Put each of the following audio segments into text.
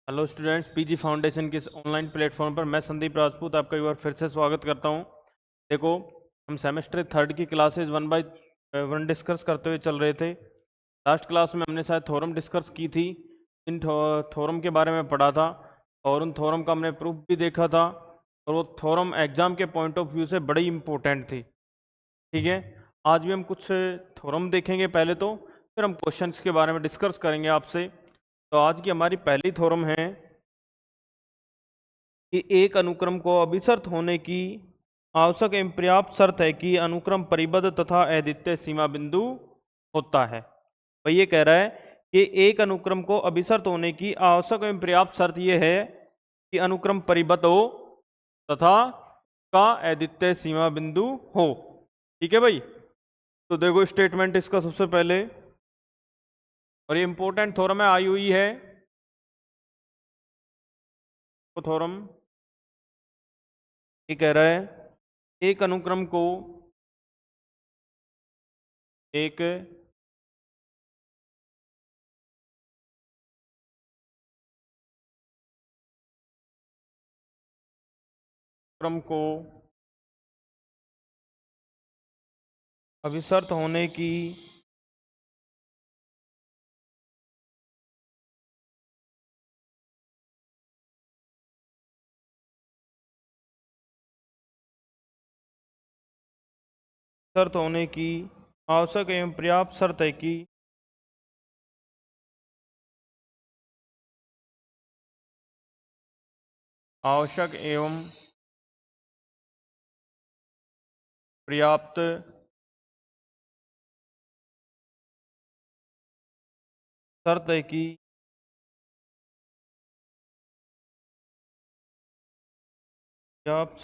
Hello students, PG foundation के इस online platform पर मैं संदीप राजपूत आपका एक बार फिर से स्वागत करता हूं। देखो, हम सेमेस्टर थर्ड की क्लासेस 1 by 1 डिस्कस करते हुए चल रहे थे। लास्ट क्लास में हमने शायद थ्योरम डिस्कस की थी, इन थ्योरम के बारे में पढ़ा था और उन थ्योरम का हमने प्रूफ भी देखा था और वो थ्योरम एग्जाम के पॉइंट ऑफ व्यू से बड़ी इंपॉर्टेंट थी। ठीक है, आज भी हम कुछ थ्योरम देखेंगे पहले तो, फिर हम क्वेश्चंस के बारे में डिस्कस करेंगे आपसे। तो आज की हमारी पहली थ्योरम है कि एक अनुक्रम को अभिसरित होने की आवश्यक एवं पर्याप्त शर्त है कि अनुक्रम परिबद्ध तथा अद्वितीय सीमा बिंदु होता है। भाई ये कह रहा है कि एक अनुक्रम को अभिसरित होने की आवश्यक एवं पर्याप्त शर्त यह है कि अनुक्रम परिबद्ध हो तथा का अद्वितीय सीमा बिंदु हो। ठीक है भाई, तो देखो स्टेटमेंट इसका सबसे पहले, और ये इंपॉर्टेंट थ्योरम है, आई हुई है तो थ्योरम ये कह रहा है एक अनुक्रम को एक क्रम को अभिसरित होने की शर्त होने की आवश्यक एवं पर्याप्त शर्त है कि आवश्यक एवं पर्याप्त शर्त है कि पर्याप्त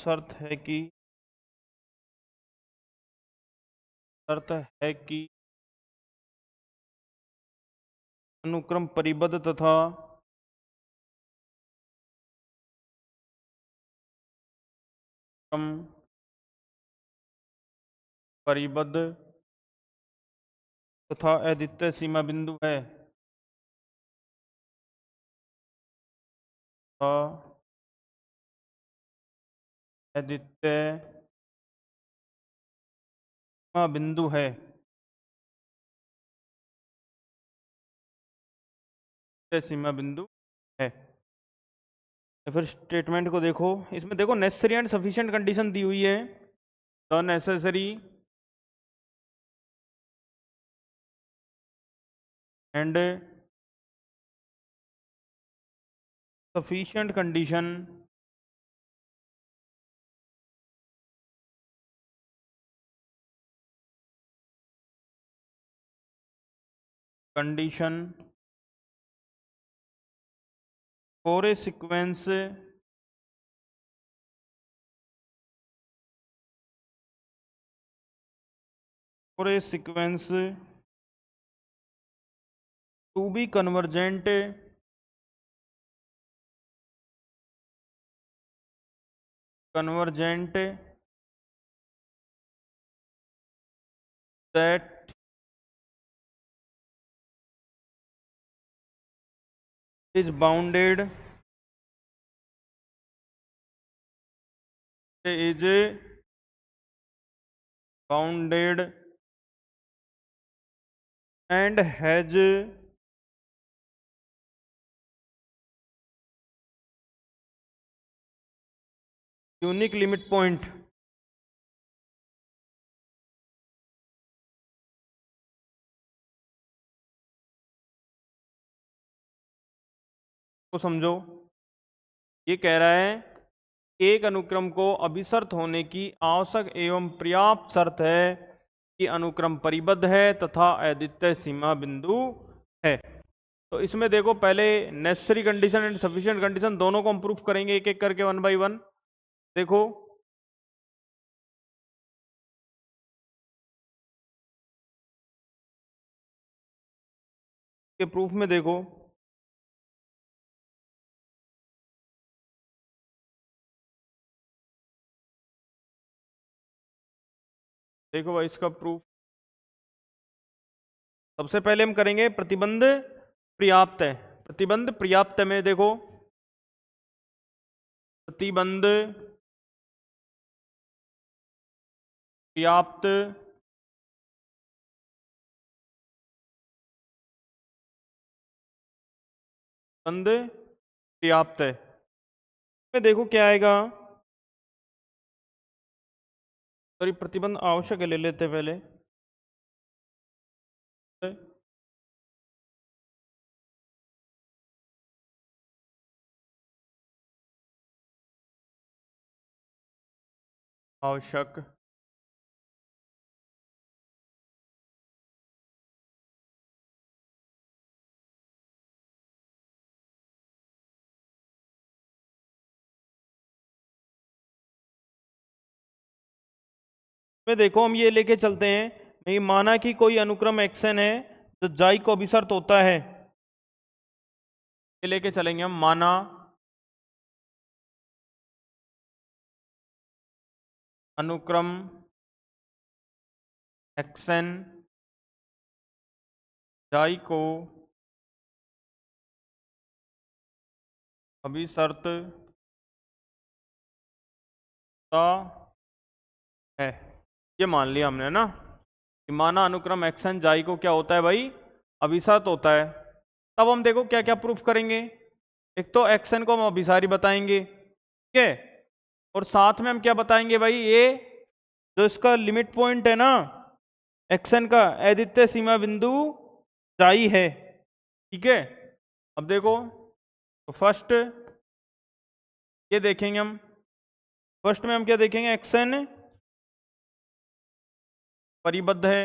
शर्त है कि अनुक्रम परिबद्ध तथा क्रम परिबद्ध तथा अद्वितीय सीमा बिंदु है तथा अद्वितीय सीमा बिंदु है। सीमा बिंदु है। तो फिर स्टेटमेंट को देखो, इसमें देखो नेसेसरी एंड सफिशिएंट कंडीशन दी हुई है। The necessary and sufficient condition for a sequence to be convergent that is bounded and has unique limit point। को समझो, ये कह रहा है एक अनुक्रम को अभिसरित होने की आवश्यक एवं पर्याप्त शर्त है कि अनुक्रम परिबद्ध है तथा अद्वितीय सीमा बिंदु है। तो इसमें देखो, पहले necessary condition and sufficient condition दोनों को हम प्रूफ करेंगे एक एक करके 1 by 1। देखो, के प्रूफ में देखो, देखो भाई इसका प्रूफ सबसे पहले हम करेंगे प्रतिबंध पर्याप्त है। प्रतिबंध पर्याप्त में देखो प्रतिबंध पर्याप्त बंद पर्याप्त है। में देखो क्या आएगा, सॉरी प्रतिबंध आवश्यक है ले लेते हैं पहले। आवश्यक में देखो हम ये लेके चलते हैं, नहीं माना कि कोई अनुक्रम एक्सन है जो जाई को अभिसर्त होता है, ये लेके चलेंगे हम। माना अनुक्रम एक्सन जाई को अभिसर्त है, ये मान लिया हमने ना कि माना अनुक्रम एक्सन जाई को क्या होता है भाई, अभिसर्त होता है। तब हम देखो क्या क्या प्रूफ करेंगे। एक तो एक्सन को हम अभिसारी बताएंगे, ठीक है, और साथ में हम क्या बताएंगे भाई, ये जो इसका लिमिट पॉइंट है ना एक्सन का, अद्वितीय सीमा बिंदु जाई है, ठीक है। अब देखो तो फर्स्ट ये देखेंगे हम, फर्स्ट में हम क्या देखेंगे, एक्सन परिबद्ध है,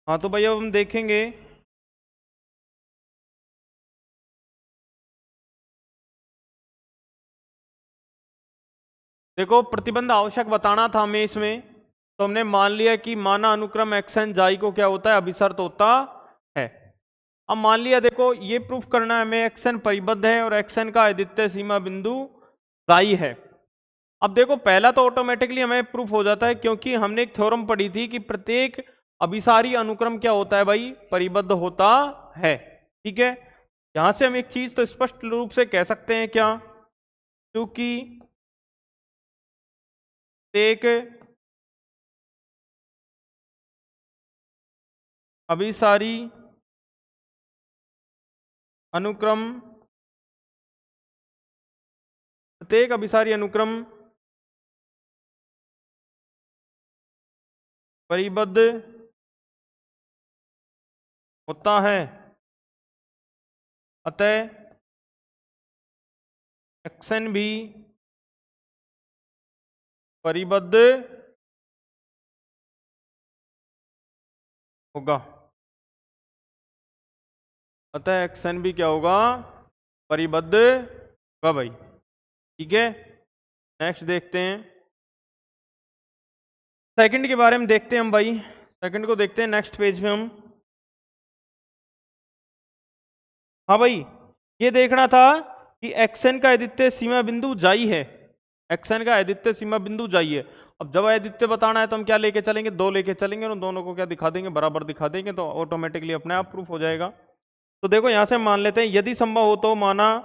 हाँ तो भाई अब हम देखेंगे देखो प्रतिबंध आवश्यक बताना था हमें इसमें, तो हमने मान लिया कि माना अनुक्रम एक्सन जाई को क्या होता है, अभिसर्त होता है। अब मान लिया देखो ये प्रूफ करना है हमें, एक्सन परिबद्ध है और एक्सन का अद्वितीय सीमा बिंदु जाई है। अब देखो पहला तो ऑटोमेटिकली हमें प्रूफ हो जाता है, क्योंकि हमने एक थ्योरम पढ़ी थी कि प्रत्येक अभिसारी अनुक्रम क्या होता है भाई, परिबद्ध होता है, ठीक है। यहां से हम एक चीज तो स्पष्ट रूप से कह सकते हैं क्या, क्योंकि एक अभिसारी अनुक्रम, प्रत्येक अभिसारी अनुक्रम परिबद्ध होता है, अतः एक्सन भी परिबद्ध होगा, अतः एक्सन भी क्या होगा, परिबद्ध होगा भाई, ठीक है। नेक्स्ट देखते हैं, सेकंड के बारे में देखते हैं हम भाई, सेकंड को देखते हैं नेक्स्ट पेज में हम। हाँ भाई ये देखना था कि एक्सन का अद्वितीय सीमा बिंदु जाई है, एक्सन का अद्वितीय सीमा बिंदु जाई है, अब जब अद्वितीय बताना है तो हम क्या लेके चलेंगे, 2 लेके चलेंगे और उन दोनों को क्या दिखा देंगे, बराबर दिखा देंगे, तो ऑटोमेटिकली अपने आप प्रूफ हो जाएगा। तो देखो यहां से मान लेते हैं यदि संभव हो तो माना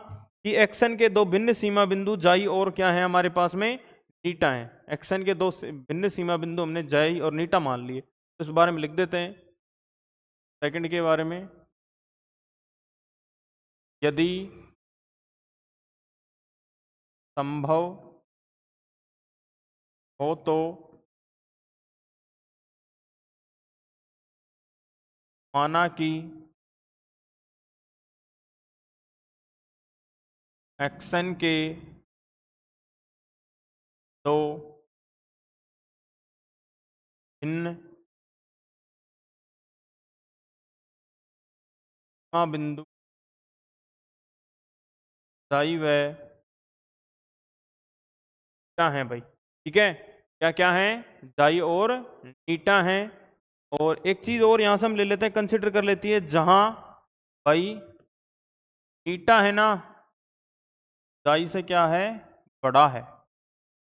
कि एक्सन के 2 भिन्न सीमा बिंदु जाई और क्या है हमारे पास में नीटा है। एक्सन के 2 भिन्न सीमा बिंदु हमने जाई और नीटा मान लिए, तो इस बारे में लिख देते हैं सेकंड के बारे में। यदि संभव हो तो माना कि एक्सन के 2 भिन्न सीमा बिंदु जाई व क्या है भाई, ठीक है, क्या क्या है, जाई और नीटा है। और एक चीज और यहां से हम ले लेते हैं, कंसिडर कर लेती है, जहां भाई नीटा है ना जाई से क्या है बड़ा है,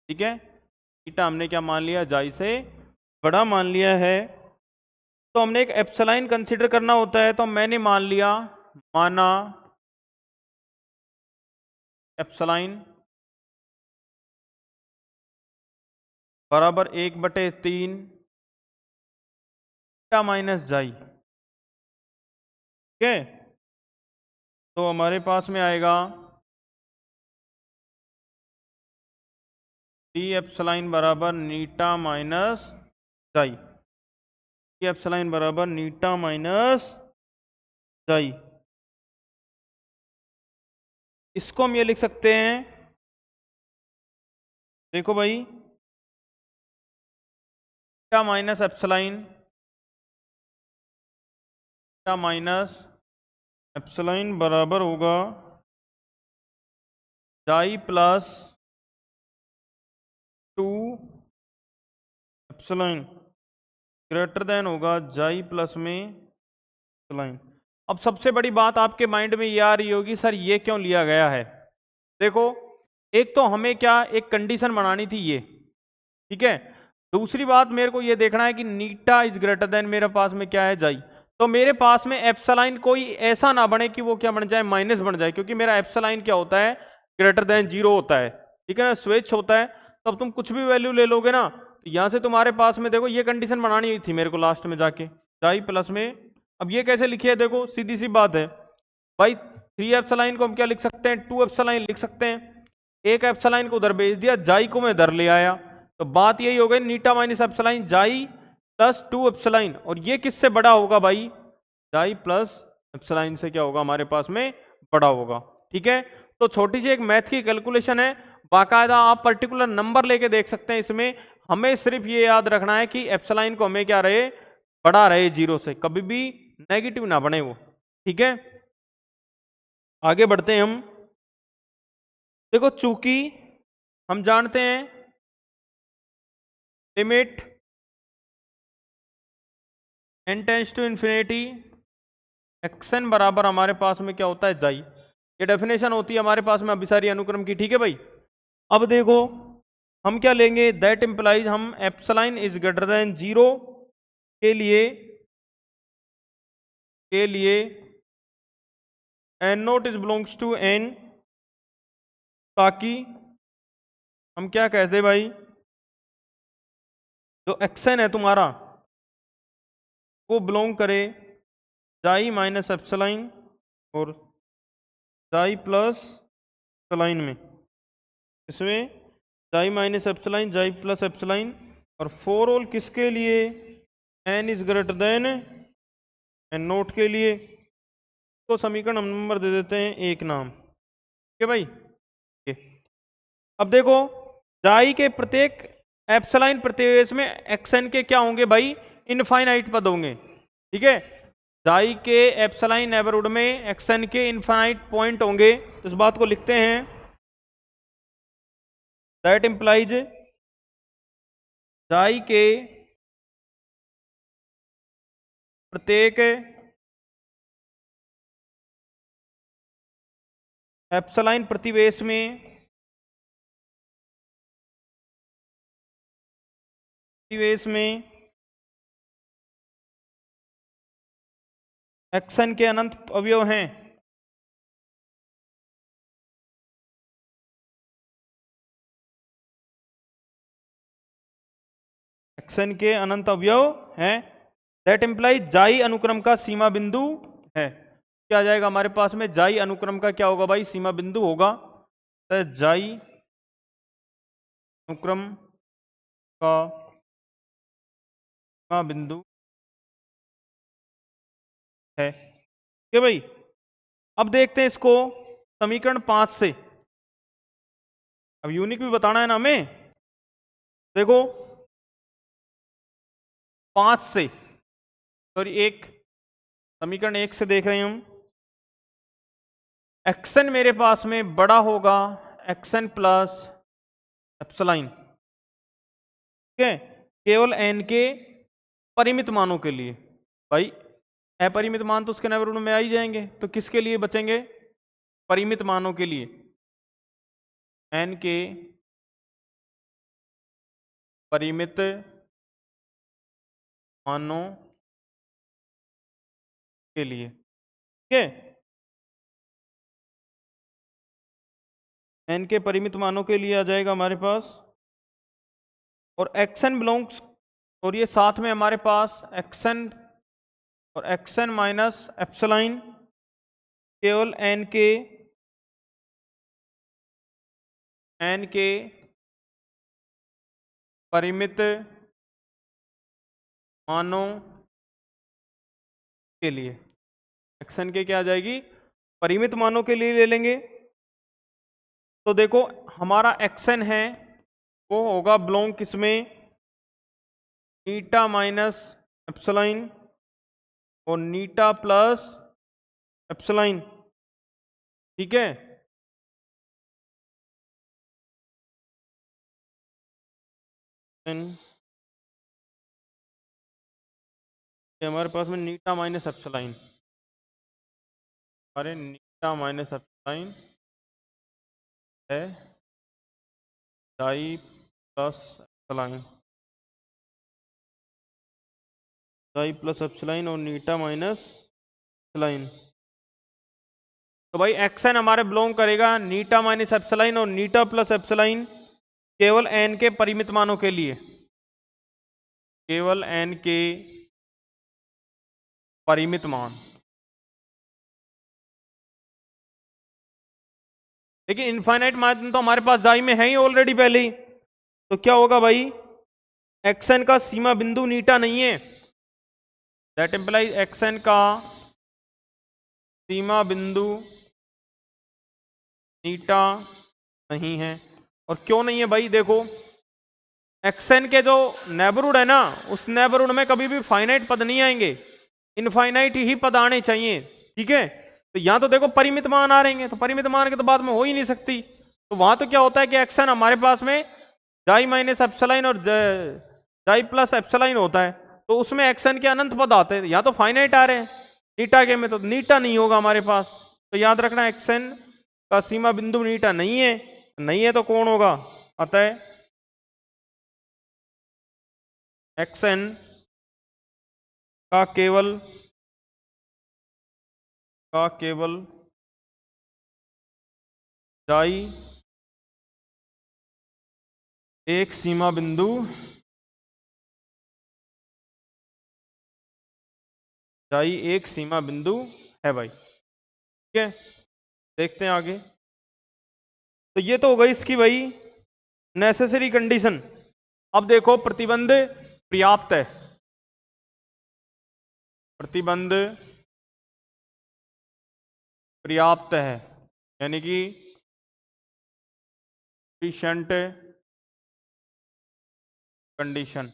ठीक है, नीटा हमने क्या मान लिया, जाई से बड़ा मान लिया है। तो हमने एक एप्सिलॉन कंसिडर करना होता है, तो मैंने मान लिया, माना एप्सिलॉन बराबर 1/3 नीटा माइनस जाई, ठीक है। तो हमारे पास में आएगा डी एप्सिलॉन बराबर नीटा माइनस जाई, डी एप्सिलॉन बराबर नीटा माइनस जाई। इसको हम ये लिख सकते हैं, देखो भाई नीटा माइनस एप्सिलॉन, नीटा माइनस एप्सिलॉन बराबर होगा जाई प्लस 2 एप्सिलॉन, ग्रेटर देन होगा जाई प्लस में एप्सिलॉन। अब सबसे बड़ी बात आपके माइंड में ये आ रही होगी, सर ये क्यों लिया गया है। देखो एक तो हमें क्या एक कंडीशन बनानी थी ये, ठीक है, दूसरी बात मेरे को ये देखना है कि नीटा इज ग्रेटर देन मेरे पास में क्या है जाई, तो मेरे पास में एप्सिलॉन कोई ऐसा ना बने कि वो क्या बन जाए माइनस बन जाए, क्योंकि मेरा एप्सिलॉन क्या होता है ग्रेटर देन 0 होता है, ठीक है ना, स्विच होता है। तब तुम कुछ भी वैल्यू ले लोगे ना, तो यहां से तुम्हारे पास में देखो ये कंडीशन बनानी थी मेरे को लास्ट में जाके जाई प्लस में। अब ये कैसे लिखी है, देखो सीधी सी बात है भाई, 3 एप्सिलॉन को हम क्या लिख सकते हैं, 2 एप्सिलॉन लिख सकते हैं, एक एप्सिलॉन को उधर भेज दिया, जाई को मैं इधर ले आया, तो बात यही हो गई नीटा माइनस एप्सिलॉन जाई प्लस 2 एप्सिलॉन, और ये किससे बड़ा होगा भाई, जाई प्लस एप्सिलॉन से क्या होगा हमारे पास में बड़ा होगा, ठीक है। तो छोटी सी एक मैथ की कैलकुलेशन है, बाकायदा आप पर्टिकुलर नंबर लेके देख सकते हैं इसमें, हमें सिर्फ ये याद रखना है कि एप्सिलॉन को हमें क्या रहे बड़ा रहे 0 से, कभी भी नेगेटिव ना बने वो, ठीक है। आगे बढ़ते हैं हम, देखो चूंकि हम जानते हैं limit n tends to infinity x n बराबर हमारे पास में क्या होता है जाई, ये डेफिनेशन होती है हमारे पास में अभिसारी अनुक्रम की, ठीक है भाई। अब देखो हम क्या लेंगे, दैट इंप्लाइज हम एप्सिलॉन इज ग्रेटर देन 0 के लिए n naught is belongs to n, ताकि हम क्या कहते भाई, जो एक्सन है तुम्हारा वो बिलोंग करे जाई माइनस एप्सिलॉन और जाई प्लस एप्सिलॉन में, इसमें जाई माइनस एप्सिलॉन जाई प्लस एप्सिलॉन, और फॉर ऑल किसके लिए, n is greater then n note के लिए, तो समीकरण हम नंबर दे देते हैं 1 नाम, ठीक है भाई। अब देखो जाई के प्रत्येक एप्सिलॉन प्रत्येक में एक्सन के क्या होंगे भाई, इनफाइनाइट पद होंगे, ठीक है, जाई के एप्सिलॉन नेबरहुड में एक्सन के इनफाइनाइट पॉइंट होंगे, तो इस बात को लिखते हैं दैट इंप्लाइज जाई के प्रत्येक एप्सिलॉन प्रतिवेश में परिवेश में xn के अनंत अवयव हैं, xn के अनंत अवयव हैं, दैट इम्प्लाइज जाई अनुक्रम का सीमा बिंदु है। क्या आ जाएगा हमारे पास में? जाई अनुक्रम का क्या होगा भाई? सीमा बिंदु होगा। तो जाई अनुक्रम का सीमा बिंदु है। ठीक है भाई। अब देखते हैं इसको समीकरण 5 से। अब यूनिक भी बताना है ना हमें। देखो 5 से, सॉरी समीकरण 1 से देख रहे हैं हम। एक्सन मेरे पास में बड़ा होगा एक्सन प्लस एप्सिलॉन, ठीक है, केवल एन के परिमित मानों के लिए। भाई अपरिमित मान तो उसके नेबरहुड में आ ही जाएंगे, तो किसके लिए बचेंगे? परिमित मानों के लिए, एन के परिमित मानों के लिए। ठीक है, एन के परिमित मानों के लिए आ जाएगा हमारे पास। और एक्सन बिलोंग्स, और ये साथ में हमारे पास एक्सन और एक्सन माइनस एप्सिलॉन केवल एन के परिमित मानों के लिए। एक्सन के क्या आ जाएगी? परिमित मानों के लिए ले लेंगे। तो देखो हमारा एक्सन है वो होगा बिलोंग किसमें? नीटा माइनस एप्सिलॉन और नीटा प्लस एप्सिलॉन। ठीक है, हमारे पास में नीटा माइनस एप्सिलॉन, अरे नीटा माइनस एप्सिलॉन है die plus epsilon, die plus epsilon और नीटा माइनस एप्सिलॉन। तो भाई एक्सन हमारे बिलोंग करेगा नीटा माइनस एप्सिलॉन और नीटा प्लस एप्सिलॉन केवल एन के परिमित मानों के लिए, केवल एन के परिमित मान। लेकिन इनफाइनाइट मान तो हमारे पास जाई में है ही ऑलरेडी पहले ही। तो क्या होगा भाई? एक्सन का सीमा बिंदु नीटा नहीं है, दैट इंप्लाइज एक्सन का सीमा बिंदु नीटा नहीं है। और क्यों नहीं है भाई? देखो एक्सन के जो नेबरहुड है ना, उस नेबरहुड में कभी भी फाइनाइट पद नहीं आएंगे, इनफाइनाइट ही पद आने चाहिए। ठीक है, तो यहां तो देखो परिमित मान आ रहे हैं, तो परिमित मान के तो बाद में हो ही नहीं सकती। तो वहां तो क्या होता है कि एक्सन हमारे पास में जाई माइनस एप्सिलॉन और जाई प्लस एप्सिलॉन होता है, तो उसमें एक्सन के अनंत पद आते हैं, या तो फाइनाइट आ रहे हैं। नीटा के में तो नीटा नहीं होगा हमारे पास। तो याद रखना एक्सन का सीमा बिंदु नीटा नहीं है, नहीं है तो कौन होगा? अतः एक्सन का केवल जाई एक सीमा बिंदु जाई एक सीमा बिंदु है भाई। ठीक है, देखते हैं आगे। तो ये तो हो गई इसकी भाई नेसेसरी कंडीशन। अब देखो प्रतिबंध पर्याप्त है, प्रतिबंध पर्याप्त है, यानी कि सफिशिएंट कंडीशन,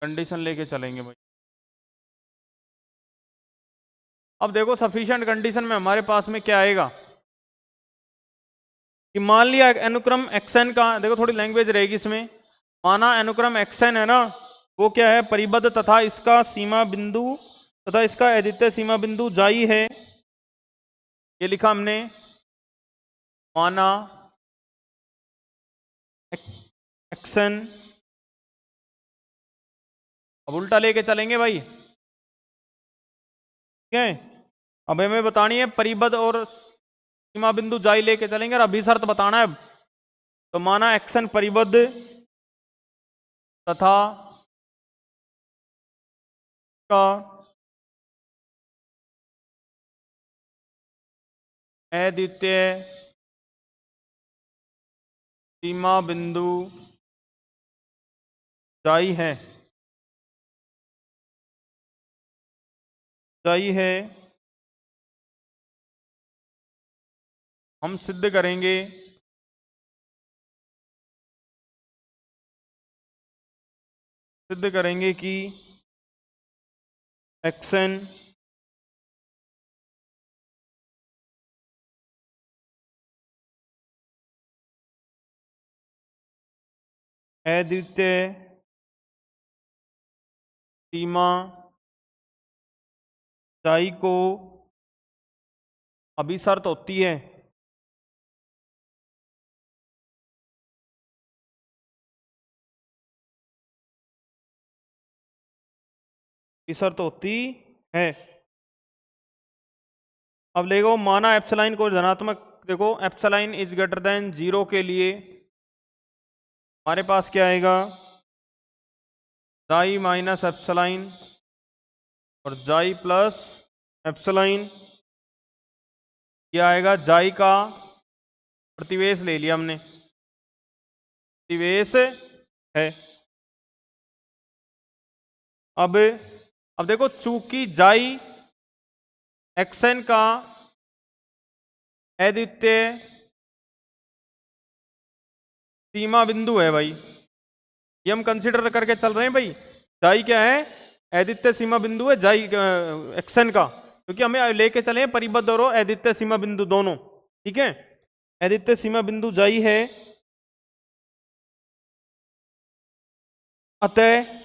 कंडीशन लेके चलेंगे भाई। अब देखो सफिशिएंट कंडीशन में हमारे पास में क्या आएगा कि मान लिया अनुक्रम एक्सन का, देखो थोड़ी लैंग्वेज रहेगी इसमें, माना अनुक्रम एक्सन है ना, वो क्या है? परिबद्ध तथा इसका सीमा बिंदु तथा इसका अद्वितीय सीमा बिंदु जाई है। ये लिखा हमने, माना एक्सन, अब उल्टा लेके चलेंगे भाई, ठीक है। अब हमें बतानी है परिबद्ध और सीमा बिंदु जाई लेके चलेंगे और अभी शर्त बताना है। तो माना एक्सन परिबद्ध तथा का अद्वितीय सीमा बिंदु जाई है, जाई है, हम सिद्ध करेंगे कि एक्सन अद्वितीय सीमा जाई को अभी शर्त होती है, शर्त होती है। अब देखो माना एप्सिलॉन को धनात्मक, देखो एप्सिलॉन इज ग्रेटर देन 0 के लिए हमारे पास क्या आएगा, जाई माइनस एप्सिलॉन और जाई प्लस एप्सिलॉन, क्या आएगा, जाई का प्रतिवेश ले लिया हमने, प्रतिवेश है। अब देखो चूंकि जाई एक्सन का अद्वितीय सीमा बिंदु है भाई, ये हम कंसीडर करके चल रहे हैं भाई, जाई क्या है, अद्वितीय सीमा बिंदु है जाई एक्सन का, क्योंकि हमें लेके चले परिबद्ध और अद्वितीय सीमा बिंदु दोनों, ठीक है। अद्वितीय सीमा बिंदु जाई है, अतः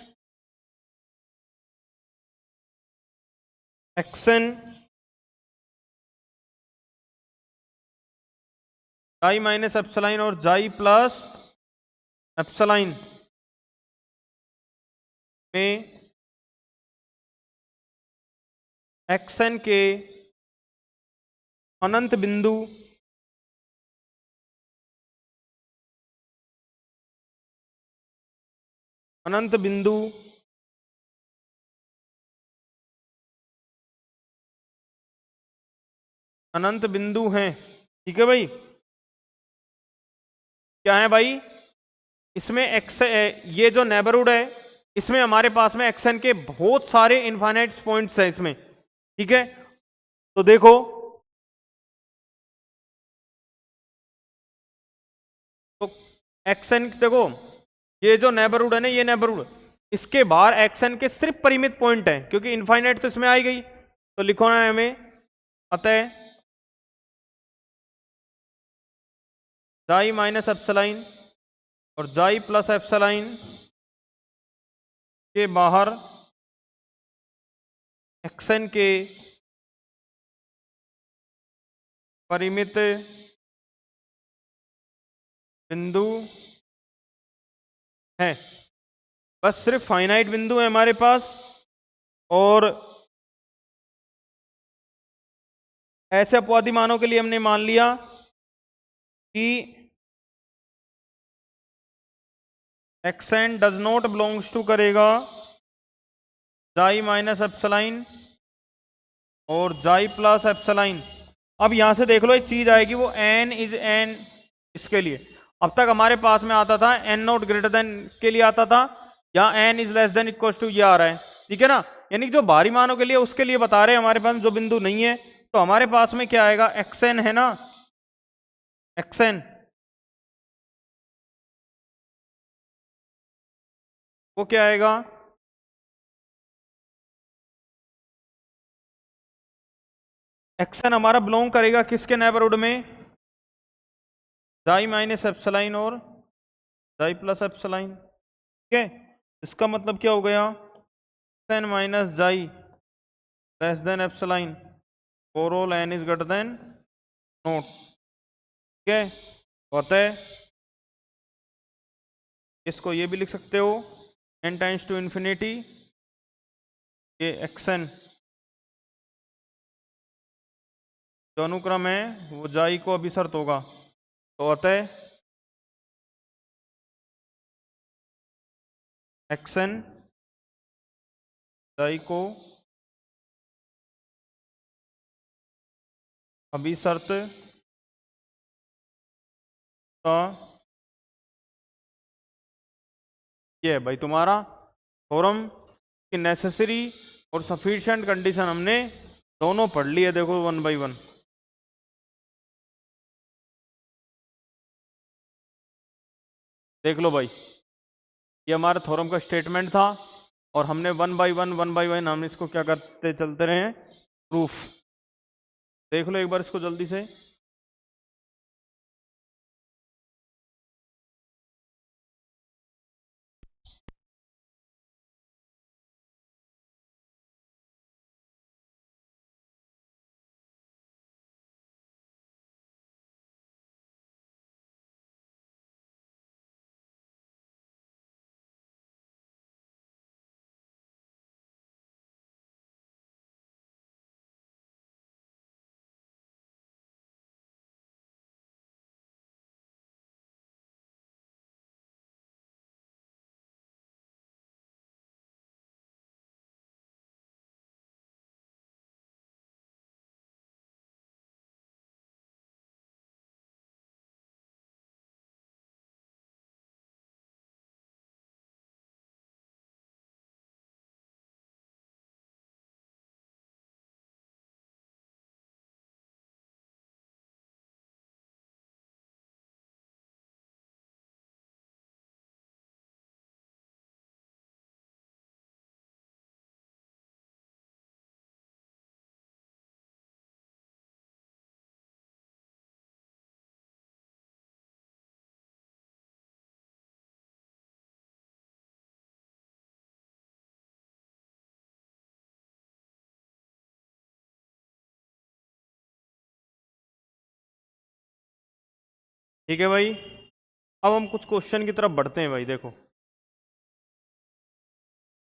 एक्सन जाई माइनस एप्सिलॉन और जाई प्लस एप्सिलॉन में एक्सन के अनंत बिंदु अनंत बिंदु अनंत बिंदु हैं, ठीक है भाई। क्या है भाई, इसमें एक्स, ये जो नेबरहुड है इसमें हमारे पास में एक्सन के बहुत सारे इनफाइनाइट पॉइंट्स हैं इसमें, ठीक है। तो देखो तो एक्सन, देखो ये जो नेबरहुड है ना, ये नेबरहुड, इसके बाहर एक्सन के सिर्फ परिमित पॉइंट है, क्योंकि इनफाइनाइट तो इसमें आई गई, तो लिखना है हमें, अतः जाई माइनस एप्सिलॉन और जाई प्लस एप्सिलॉन के बाहर एक्सन के परिमित बिंदु है, बस सिर्फ फाइनाइट बिंदु है हमारे पास। और ऐसे अपवादी मानों के लिए हमने मान लिया कि x n does not belongs to करेगा जाई माइनस एप्सिलॉन और जाई प्लस एप्सिलॉन। अब यहां से देख लो एक चीज आएगी, वो एन इज एन, इसके लिए अब तक हमारे पास में आता था एन नॉट ग्रेटर देन के लिए आता था, यहाँ n is less than equal to ये आ रहा है, ठीक है ना। यानी जो भारी मानों के लिए उसके लिए बता रहे हैं, हमारे पास जो बिंदु नहीं है, तो हमारे पास में क्या आएगा, एक्सन है ना, एक्सन वो क्या आएगा, एक्सन हमारा बिलोंग करेगा किसके नेबरहुड में, जाई माइनस एप्सिलॉन और जाई प्लस एप्सिलॉन, ठीक है। इसका मतलब क्या हो गया, एक्सन माइनस जाई less than epsilon for all n is greater than naught, ठीक है। होता है इसको ये भी लिख सकते हो n टाइम्स टू इन्फिनिटी, ये xn जो अनुक्रम है वो जाई को अभिसरित होगा, तो अतः xn जाई को अभिसरित का, ये है भाई तुम्हारा थ्योरम की नेसेसरी और सफिशिएंट कंडीशन हमने दोनों पढ़ ली है, देखो वन बाय वन। देख लो भाई, ये हमारा थ्योरम का स्टेटमेंट था और हमने वन बाय वन हम इसको क्या करते चलते रहे हैं, प्रूफ। देख लो एक बार इसको जल्दी से। ठीक है भाई, अब हम कुछ क्वेश्चन की तरफ बढ़ते हैं भाई। देखो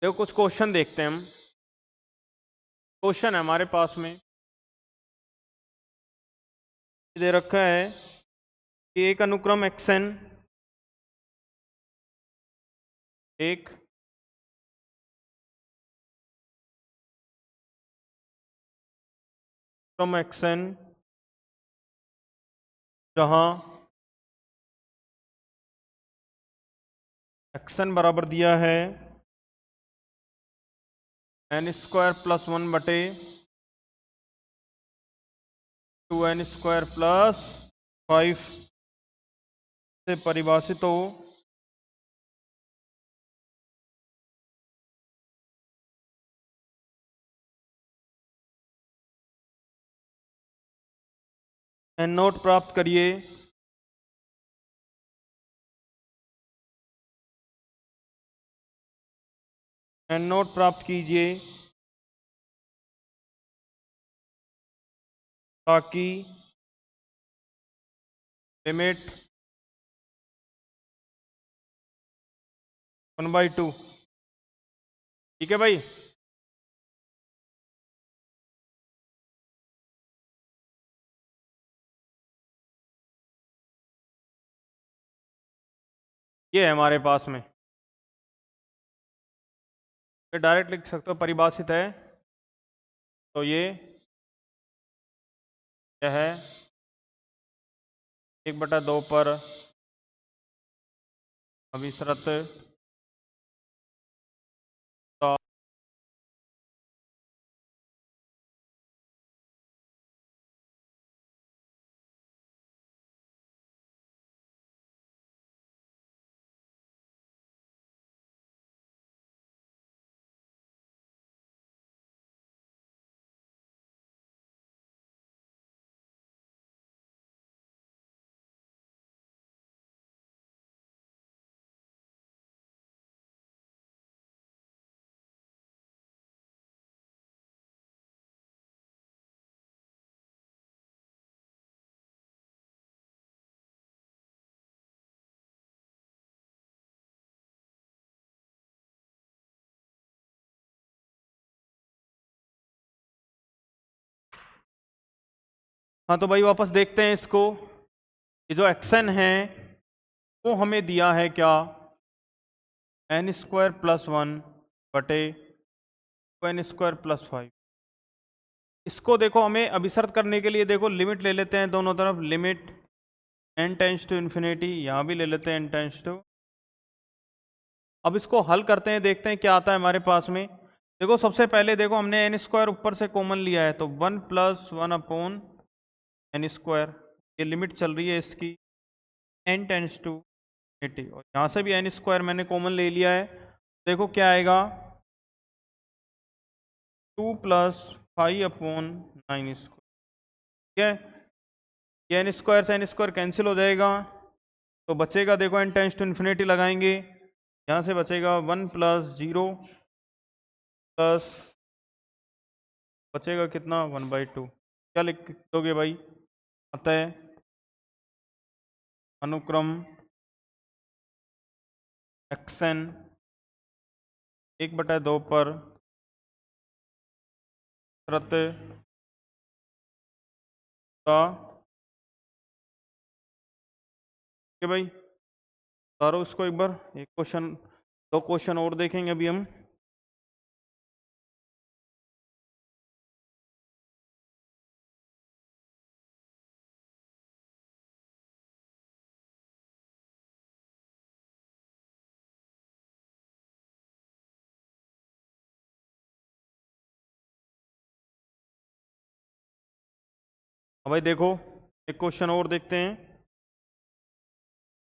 देखो कुछ क्वेश्चन देखते हैं हम। क्वेश्चन है हमारे पास में, दे रखा है कि एक अनुक्रम xn, एक अनुक्रम xn जहां xn बराबर दिया है n² + 1 बटे 2n² + 5 से परिभाषित हो n नोट प्राप्त करिए n नोट प्राप्त कीजिए ताकि लिमिट 1/2। ठीक है भाई, ये है हमारे पास में, ये डायरेक्ट लिख सकते हो, परिभाषित है। तो ये क्या है, 1/2 पर अभिसरित हाँ तो भाई वापस देखते हैं इसको। ये जो एक्सन है वो हमें दिया है क्या, n² + 1 बटे n² + 5। इसको देखो हमें अभिसरित करने के लिए देखो लिमिट ले लेते हैं दोनों तरफ, लिमिट n →∞, यहाँ भी ले लेते हैं n →। अब इसको हल करते हैं, देखते हैं क्या आता है हमारे पास में। देखो सबसे पहले देखो हमने n² ऊपर से कॉमन लिया है, तो 1 + 1/n², ये लिमिट चल रही है इसकी n →∞, और यहाँ से भी n² मैंने कॉमन ले लिया है। देखो क्या आएगा, 2 + 5/9²। ठीक है, ये n² से n² कैंसिल हो जाएगा, तो बचेगा देखो n →∞ लगाएंगे, यहाँ से बचेगा 1 + 0 प्लस बचेगा कितना 1/2। क्या लिख दोगे भाई, अतः अनुक्रम xn 1/2 पर सत्य का। ठीक है भाई, तारो इसको एक बार, एक क्वेश्चन, दो क्वेश्चन और देखेंगे अभी हम। अब भाई देखो एक क्वेश्चन और देखते हैं।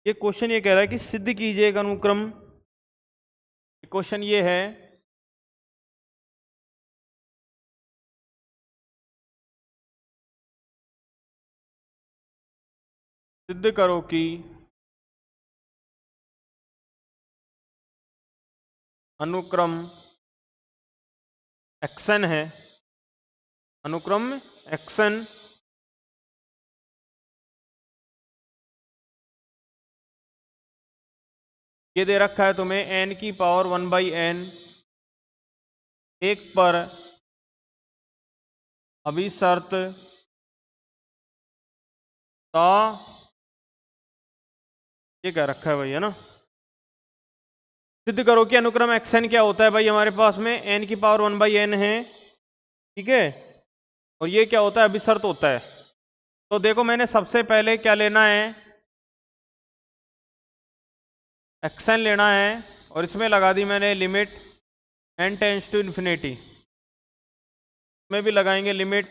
ये क्वेश्चन ये कह रहा है कि सिद्ध कीजिए एक अनुक्रम। क्वेश्चन ये है, सिद्ध करो कि अनुक्रम xn है, अनुक्रम xn ये दे रखा है तुम्हें n⁴1/n, एक पर अभिशर्त ता, ये कह रखा है भाई, है ना। सिद्ध करो कि अनुक्रम xn क्या होता है भाई, हमारे पास में n⁴1/n है, ठीक है, और ये क्या होता है, अभिशर्त होता है। तो देखो मैंने सबसे पहले क्या लेना है, xn लेना है, और इसमें लगा दी मैंने लिमिट n →∞, में भी लगाएंगे लिमिट।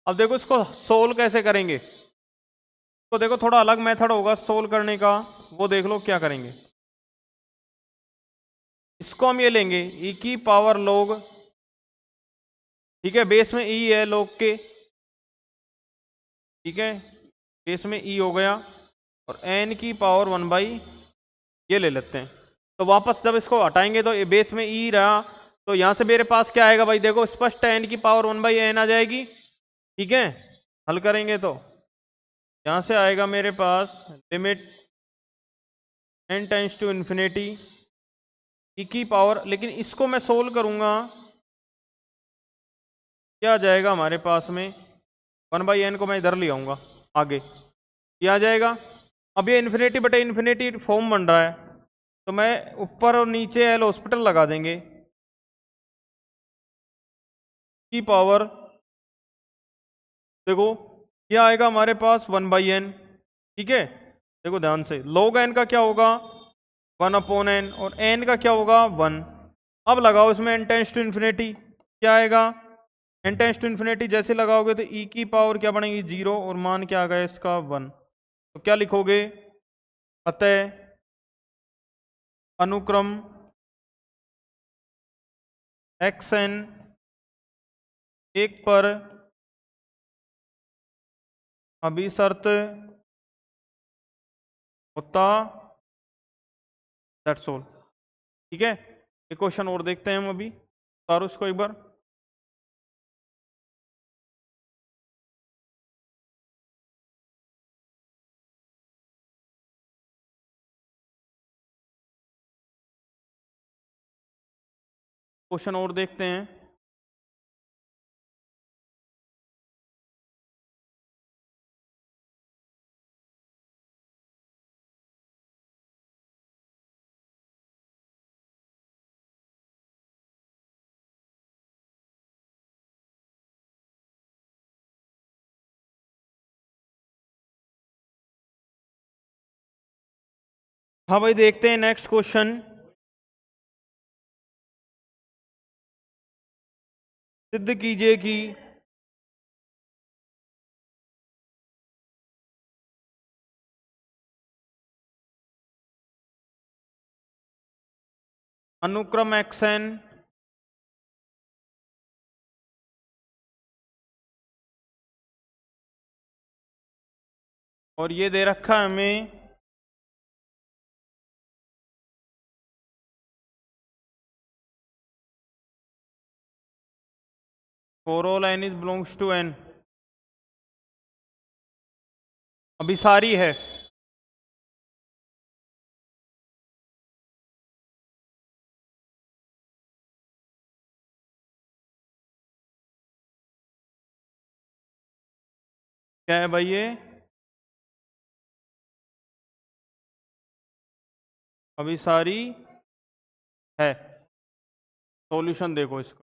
अब देखो इसको सोल्व कैसे करेंगे, तो देखो थोड़ा अलग मेथड होगा सोल्व करने का, वो देख लो क्या करेंगे। इसको हम ये लेंगे e⁴log, ठीक है, बेस में e है log के, ठीक है, बेस में e हो गया, और n⁴1/ ये ले लेते हैं। तो वापस जब इसको हटाएंगे तो ये बेस में e रहा, तो यहां से मेरे पास क्या आएगा भाई, देखो स्पष्ट है n⁴1/n आ जाएगी, ठीक है। हल करेंगे तो यहां से आएगा मेरे पास लिमिट n →∞, लेकिन इसको मैं सोल्व करूंगा, क्या आ जाएगा हमारे पास में, 1/n को मैं इधर ले आऊंगा आगे, क्या आ जाएगा। अब ये इन्फिनिटी फॉर्म बन रहा है, तो मैं ऊपर और नीचे एल हॉस्पिटल लगा देंगे, की पावर, देखो क्या आएगा हमारे पास 1/n, ठीक है। देखो ध्यान से, log n का क्या होगा 1/n, और n का क्या होगा 1। अब लगाओ इसमें n →∞, क्या आएगा n →∞, जैसे लगाओगे तो e की पावर क्या बनेगी 0, और मान क्या आ गया इसका 1। तो क्या लिखोगे, अतः अनुक्रम xn एक पर अभिशर्त होता, दैट्स ऑल, ठीक है। एक क्वेश्चन और देखते हैं हम अभी, तारो इसको एक बार। क्वेश्चन और देखते हैं, हाँ भाई, देखते हैं नेक्स्ट क्वेश्चन। सिद्ध कीजिए कि अनुक्रम xn और ये दे रखा है हमें for all n is belongs to n, अभिसारी है। क्या है भाई ये? अभिसारी है। सॉल्यूशन देखो इसका।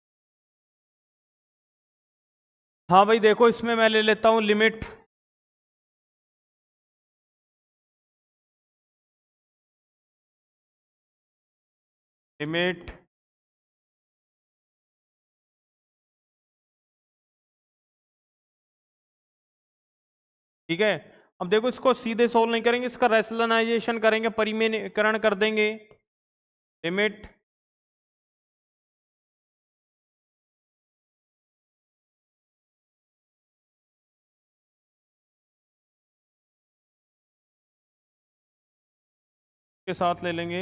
हाँ भाई देखो, इसमें मैं ले लेता हूं लिमिट लिमिट ठीक है। अब देखो, इसको सीधे सोल्व नहीं करेंगे, इसका रैशनलाइजेशन करेंगे, परिमेयकरण कर देंगे। लिमिट के साथ ले लेंगे।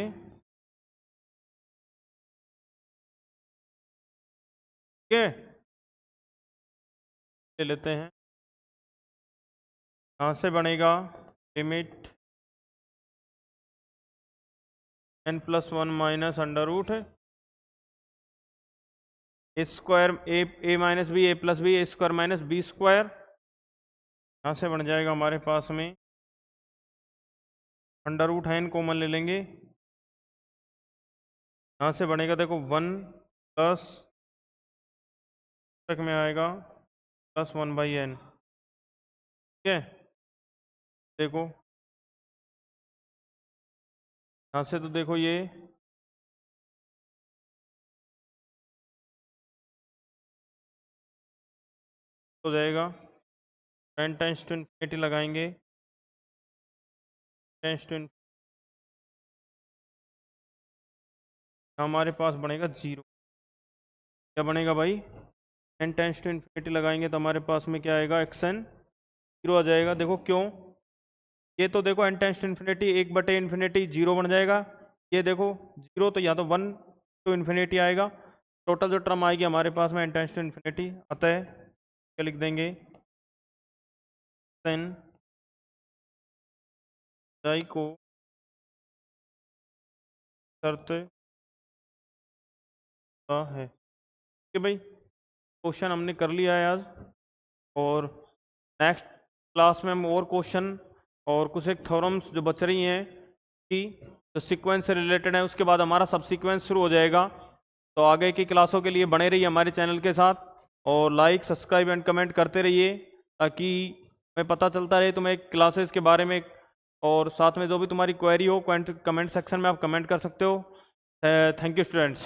ठीक है, ले लेते हैं। कहाँ से बनेगा? Limit n+1 minus under root a square a minus b, a plus b, a square minus b square. यहाँ से बन जाएगा हमारे पास में अंडर रूट है, n कॉमन ले लेंगे। यहाँ से बनेगा देखो 1 प्लस तक में आएगा +1/n। ठीक है, देखो यहाँ से तो देखो ये हो जाएगा। n टेंस टू इन्फिनिटी लगाएंगे, टेंस टू हमारे पास बनेगा 0। क्या बनेगा भाई? n टेंस टू इन्फिनिटी लगाएंगे तो हमारे पास में क्या आएगा? xn 0 आ जाएगा। देखो क्यों? ये तो देखो n टेंस टू इन्फिनिटी 1/∞ 0 बन जाएगा। ये देखो 0 तो या तो 1 टू इन्फिनिटी आएगा। टोटल जो टर्म आएगी हमारे पास में n टेंस टू इन्फिनिटी, अतः क्या लिख देंगे? n को शर्त है कि भाई क्वेश्चन हमने कर लिया है आज, और नेक्स्ट क्लास में हम और क्वेश्चन और कुछ एक थ्योरम्स जो बच रही हैं कि जो सीक्वेंस से रिलेटेड है, उसके बाद हमारा सब सीक्वेंस शुरू हो जाएगा। तो आगे की क्लासों के लिए बने रहिए हमारे चैनल के साथ, और लाइक सब्सक्राइब एंड कमेंट करते रहिए, ताकि हमें पता चलता रहे तुम्हें क्लासेस के बारे में। और साथ में जो भी तुम्हारी क्वेरी हो कमेंट सेक्शन में आप कमेंट कर सकते हो। Thank you students.